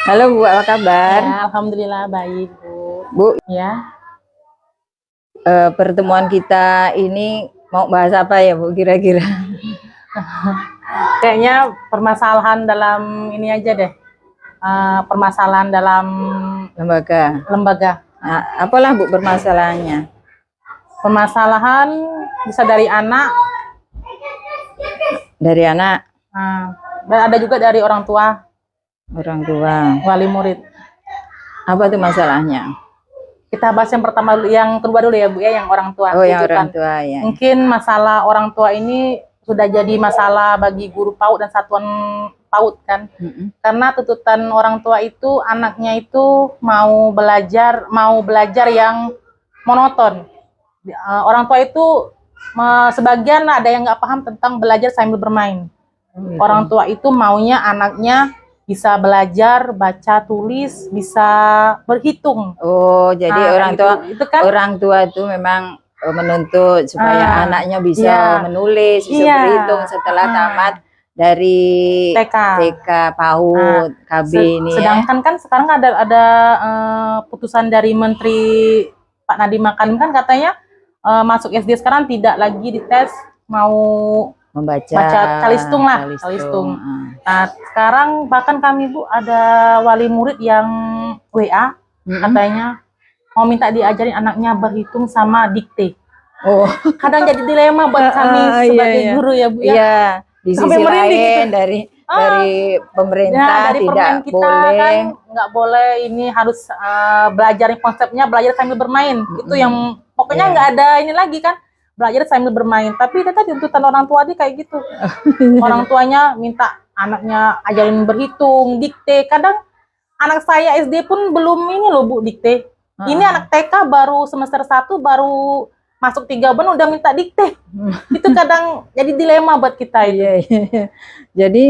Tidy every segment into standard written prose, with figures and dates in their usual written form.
Halo Bu, apa kabar? Ya, alhamdulillah baik, Bu. Bu, Ya, pertemuan kita ini mau bahas apa ya Bu kira-kira? kayaknya permasalahan dalam ini aja deh. Permasalahan dalam Lembaga. lembaga. Nah, apalah Bu permasalahannya? Permasalahan bisa dari anak, Dari anak, dan ada juga dari orang tua, orang tua. wali murid. Apa tuh masalahnya? Kita bahas yang pertama, yang kedua dulu ya, Bu ya, yang orang tua. Oh, yang Gitu orang kan. tua ya. Mungkin masalah orang tua ini sudah jadi masalah bagi guru PAUD dan satuan PAUD kan. Karena tuntutan orang tua itu anaknya itu mau belajar yang monoton. Orang tua itu sebagian ada yang nggak paham tentang belajar sambil bermain. Orang tua itu maunya anaknya bisa belajar, baca, tulis, bisa berhitung. Oh, jadi orang tua itu kan orang tua itu memang menuntut supaya anaknya bisa iya. menulis, bisa Iya. berhitung setelah tamat dari TK PAUD, KB ini ya. Sedangkan kan sekarang ada putusan dari Menteri Pak Nadiem Makarim kan katanya masuk SD sekarang tidak lagi dites mau Membaca baca calistung lah, calistung. Nah, sekarang bahkan kami Bu ada wali murid yang WA katanya mau minta diajarin anaknya berhitung sama dikte. Oh, Kadang jadi dilema buat kami sebagai guru ya Bu ya. Iya, di Sampai sisi merinding lain gitu. dari pemerintah dari tidak permen kita boleh. kan nggak boleh, ini harus belajar konsepnya belajar sambil bermain. Itu yang pokoknya nggak ada ini lagi kan, belajar sambil bermain. Tapi itu tadi tuntutan orang tua dia kayak gitu. Orang tuanya minta anaknya ajarin berhitung, dikte. Kadang anak saya SD pun belum ini loh Bu, dikte. Ini anak TK baru semester 1 baru masuk 3 bulan udah minta dikte. Itu kadang jadi dilema buat kita itu. Iya. Jadi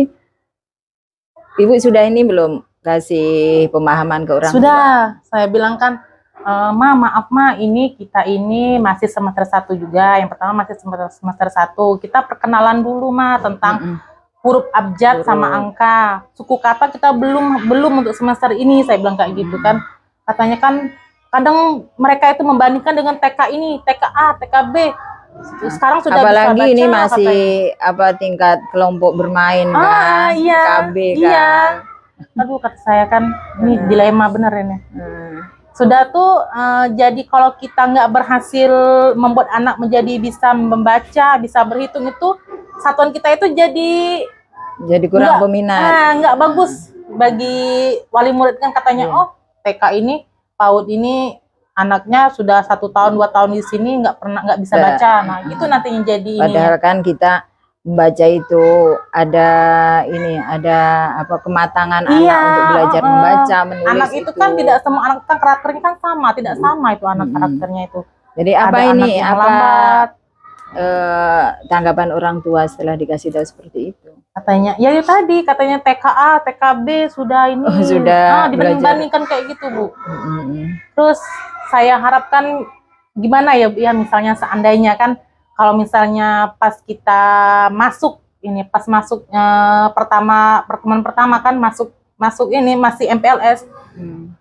Ibu sudah ini belum kasih pemahaman ke orang tua? Sudah, saya bilang kan, Ma, maaf Ma, ini kita ini masih semester 1 juga. Yang pertama masih semester 1. Kita perkenalan dulu Ma tentang huruf abjad sama angka. Suku kata kita belum untuk semester ini, saya bilang kayak gitu kan. Katanya kan kadang mereka itu membandingkan dengan TK ini, TKA, TKB. Sekarang sudah apalagi bisa baca, ini masih apa tingkat kelompok bermain kan, iya, KB kan. iya. Aduh, kata saya kan ini dilema bener ini. Sudah tuh jadi kalau kita nggak berhasil membuat anak menjadi bisa membaca, bisa berhitung, itu satuan kita itu jadi kurang peminat. Nggak bagus bagi wali murid kan katanya. Oh, TK ini PAUD ini anaknya sudah 1 tahun 2 tahun di sini nggak bisa baca. Nah itu nantinya jadi padahal kan kita membaca itu ada apa kematangan anak untuk belajar membaca, menulis. Anak itu kan tidak semua anak kan karakternya kan sama, tidak sama itu anak karakternya itu. Jadi apa ada ini yang lambat. Tanggapan orang tua setelah dikasih tahu seperti itu? Katanya ya itu tadi katanya TKA, TKB sudah ini sudah dibanding-bandingkan kayak gitu Bu. Terus saya harapkan gimana ya Bu ya, misalnya seandainya kan kalau misalnya pas kita masuk ini, pas masuk pertemuan pertama kan masuk ini masih MPLS.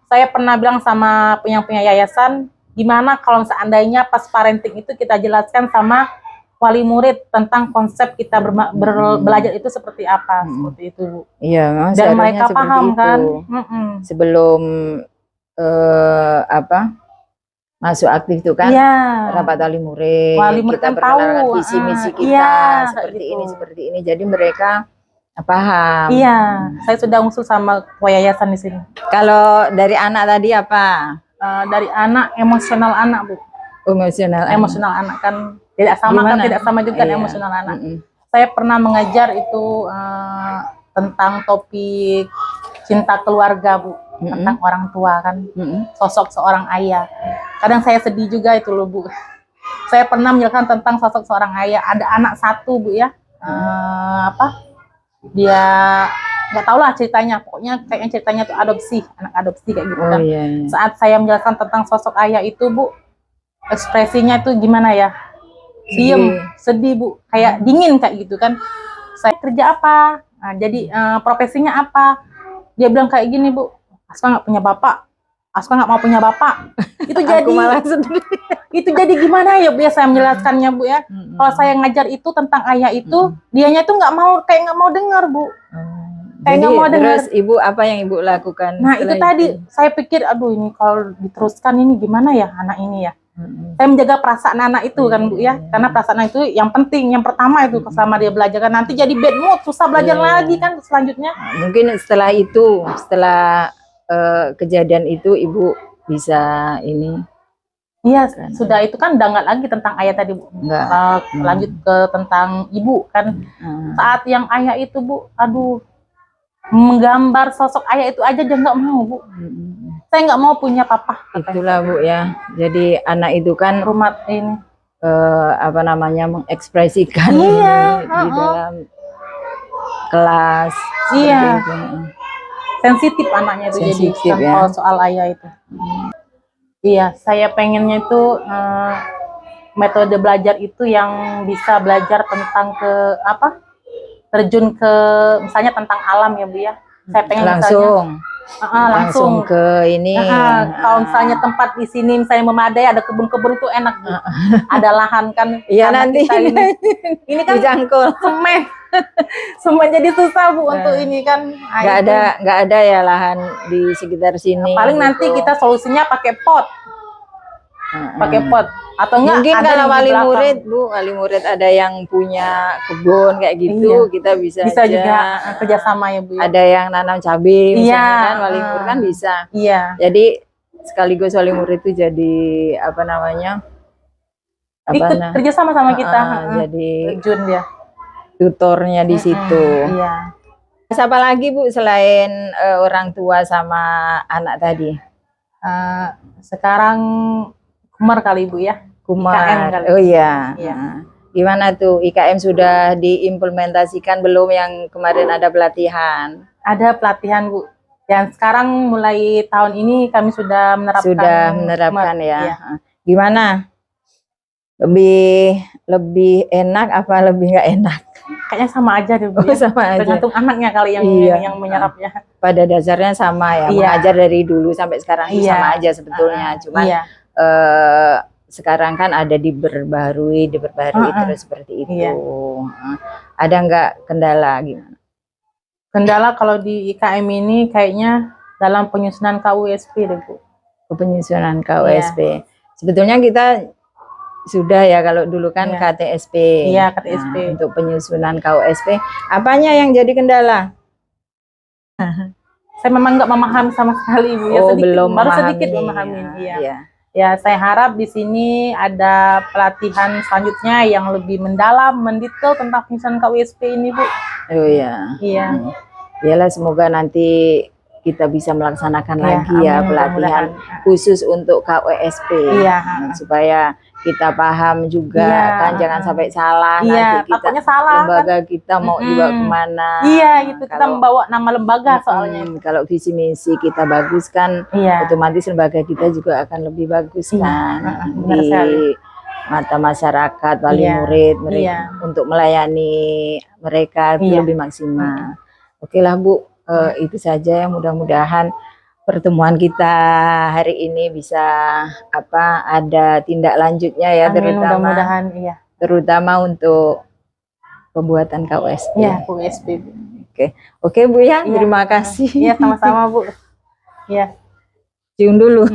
Saya pernah bilang sama punya yayasan, gimana kalau seandainya pas parenting itu kita jelaskan sama wali murid tentang konsep kita belajar itu seperti apa, seperti itu Bu. Iya, dan mereka paham itu kan. Sebelum masuk aktif itu kan, rapat wali murid kita kan perkenalkan tahu visi misi kita seperti ini, jadi mereka paham. Iya, saya sudah usul sama yayasan di sini. Kalau dari anak tadi apa? Dari anak, emosional anak Bu. Emosional anak kan tidak sama. Gimana? Kan tidak sama juga emosional anak. Saya pernah mengajar itu tentang topik cinta keluarga Bu, tentang orang tua kan, sosok seorang ayah. Kadang saya sedih juga itu loh Bu. Saya pernah menjelaskan tentang sosok seorang ayah. Ada anak satu Bu ya, dia nggak tahu lah ceritanya, pokoknya kayaknya ceritanya itu anak adopsi kayak gitu kan. Saat saya menjelaskan tentang sosok ayah itu Bu, ekspresinya itu gimana ya, diem, sedih Bu, kayak dingin kayak gitu kan. Saya kerja apa, jadi profesinya apa, dia bilang kayak gini Bu, Aska nggak punya bapak, Aska nggak mau punya bapak. Itu jadi Aku malah sedih. itu jadi gimana ya Bu ya, saya menjelaskannya Bu ya. Kalau saya ngajar itu tentang ayah itu, dianya tuh nggak mau, kayak nggak mau dengar Bu. Kayak Jadi nggak mau dengar. terus ibu apa yang ibu lakukan? Nah itu setelah tadi saya pikir, aduh ini kalau diteruskan ini gimana ya anak ini ya. Mm-mm. Saya menjaga perasaan anak itu kan Bu ya, karena perasaan anak itu yang penting, yang pertama itu selama dia belajar kan, nanti jadi bad mood, susah belajar lagi kan selanjutnya. Mungkin setelah itu, setelah kejadian itu ibu bisa ini Iya, sudah itu kan udah nggak lagi tentang ayah tadi Bu. enggak. Lanjut ke tentang ibu kan. Saat yang ayah itu Bu, aduh, menggambar sosok ayah itu aja dia nggak mau Bu. Saya nggak mau punya papa. Itulah Bu ya. Jadi anak itu kan Rumah ini. apa namanya mengekspresikan Iya, di dalam kelas. Iya. seperti itu. Sensitif anaknya itu Sensitif, jadi ya. kalau soal ayah itu. Iya, saya pengennya itu metode belajar itu yang bisa belajar tentang terjun ke misalnya tentang alam ya Bu ya. Saya pengen Langsung langsung ke ini. kalau misalnya tempat di sini misalnya memadai, ada kebun-kebun itu enak Bu. Ada lahan kan. Iya tanah nanti kita ini kan dijangkul. semen. Semen jadi susah Bu untuk ini kan. Nah, Nggak ada ya lahan di sekitar sini. paling nanti kita solusinya pakai pot. Pakai pot atau enggak Mungkin ada kalau di wali belakang. murid Bu, wali murid ada yang punya kebun kayak gitu, Iya. kita bisa aja. juga kerjasama ya Bu ya. Ada yang nanam cabai misalnya Iya, kan, wali murid kan bisa. Iya. Jadi sekaligus wali murid itu jadi apa namanya? Ikut kerjasama sama kita. Jadi Terjun dia. tutornya di situ. Iya. Siapa lagi Bu selain orang tua sama anak tadi? Sekarang Kumar kali Bu ya. Kumar. IKM kali. Oh iya. Iya. Gimana tuh IKM sudah diimplementasikan belum yang kemarin ada pelatihan? Ada pelatihan Bu. Dan sekarang mulai tahun ini kami sudah menerapkan. Sudah menerapkan Kumar. ya. Iya. Gimana? Lebih enak apa lebih nggak enak? Kayaknya sama aja deh Bu. Oh, sama aja. Tergantung anaknya kali yang Iya. yang menyerapnya. Pada dasarnya sama ya. Iya. Mengajar dari dulu sampai sekarang itu Iya. sama aja sebetulnya. Cuman Iya. sekarang kan ada diperbarui terus seperti itu. Iya. Ada nggak kendala gimana? Kendala kalau di IKM ini kayaknya dalam penyusunan KUSP deh Bu. Penyusunan KUSP. Sebetulnya kita sudah ya kalau dulu kan Iya. KTSP. Iya, KTSP. Nah, untuk penyusunan KUSP, apanya yang jadi kendala? Saya memang nggak memahami sama sekali Bu. Ya, Oh, sedikit, belum baru memahami. sedikit memahami. Iya. Iya. Ya, saya harap di sini ada pelatihan selanjutnya yang lebih mendalam, mendetail tentang penyusunan KUSP ini Bu. Oh iya. Iya. Iyalah semoga nanti kita bisa melaksanakan Iya, lagi ya amin, pelatihan mudah-mudahan. khusus untuk KUSP. Iya. Supaya kita paham juga Iya. kan jangan sampai salah Iya, nanti kita takutnya salah lembaga kita mau dibawa kemana. Iya, gitu. Kita Kalau- membawa nama lembaga soalnya. Kalau visi misi kita bagus kan, Iya. otomatis lembaga kita juga akan lebih bagus Iya, kan benar di sekali. mata masyarakat, wali Iya, murid mereka iya. untuk melayani mereka itu Iya. lebih maksimal. Oke lah Bu, itu saja, mudah-mudahan pertemuan kita hari ini bisa ada tindak lanjutnya ya, Amin, mudah-mudahan iya. terutama untuk pembuatan KUSP. Iya, KUSP. Oke Bu ya, Iya. terima kasih. Iya, sama-sama Bu. Iya. Cium dulu.